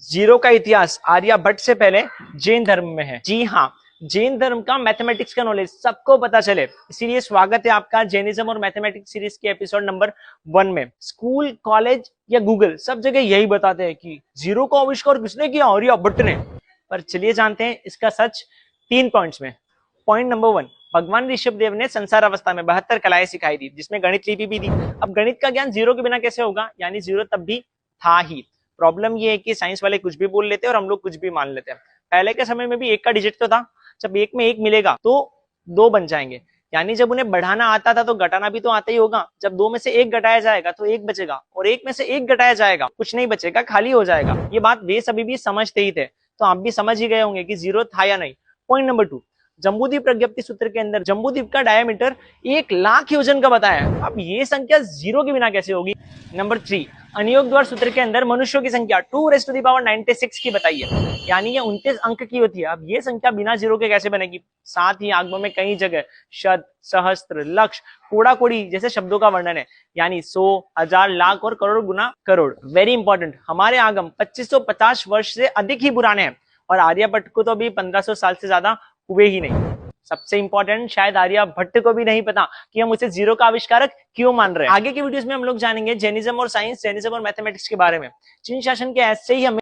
Zero का इतिहास आर्यभट्ट से पहले जैन धर्म में है। जी हाँ, जैन धर्म का मैथमेटिक्स का नॉलेज सबको पता चले, इसीलिए स्वागत है आपका जैनिज्म और मैथमेटिक्स सीरीज के एपिसोड नंबर 1 में। स्कूल, कॉलेज या गूगल सब जगह यही बताते हैं कि जीरो का आविष्कार किसने किया, आर्यभट्ट ने। पर चलिए जानते हैं इसका सच 3 पॉइंट्स में। पॉइंट नंबर 1, भगवान ऋषभ देव ने संसार अवस्था में 72 कलाएं सिखाई थी, जिसमें गणित लिपि भी थी। अब गणित का ज्ञान जीरो के बिना कैसे होगा, यानी जीरो तब भी था ही। प्रॉब्लम ये है कि साइंस वाले कुछ भी बोल लेते हैं और हम लोग कुछ भी मान लेते हैं। पहले के समय में भी एक का डिजिट तो था, जब एक में एक मिलेगा तो 2 बन जाएंगे, यानी जब उन्हें बढ़ाना आता था तो घटाना भी तो आता ही होगा। जब 2 में से 1 घटाया जाएगा तो 1 बचेगा, और 1 में से 1 घटाया जाएगा कुछ नहीं बचेगा, खाली हो जाएगा। ये बात वे सभी भी समझते ही थे, तो आप भी समझ ही गए होंगे कि जीरो था या नहीं। पॉइंट नंबर 2, जम्बूद्वीप प्रज्ञप्ति सूत्र के अंदर जम्बूद्वीप का डायमीटर 1,00,000 योजन का बताया है। अब ये संख्या जीरो के बिना कैसे होगी। नंबर 3, अनियोग द्वार सूत्र के अंदर मनुष्यों की संख्या 2⁻96 की बताई है, यानी ये 29 अंक की होती है। अब ये संख्या बिना जीरो के कैसे बनेगी। साथ ही आगमों में कई जगह शत, सहस्त्र, लक्ष, कोड़ा कोड़ी जैसे शब्दों का वर्णन है, यानी 100, 1000, लाख और करोड़ गुना करोड़। वेरी इंपॉर्टेंट, हमारे आगम 2550 वर्ष से अधिक ही पुराने हैं, और आर्यभट्ट को तो अभी 1500 साल से ज्यादा हुए ही नहीं। सबसे इंपॉर्टेंट, शायद आर्यभट्ट को भी नहीं पता कि हम उसे जीरो का आविष्कारक क्यों मान रहे हैं। आगे की वीडियोस में हम लोग जानेंगे जैनिज्म और साइंस, जैनिज्म और मैथमेटिक्स के बारे में। चीन शासन के ऐसे ही हमें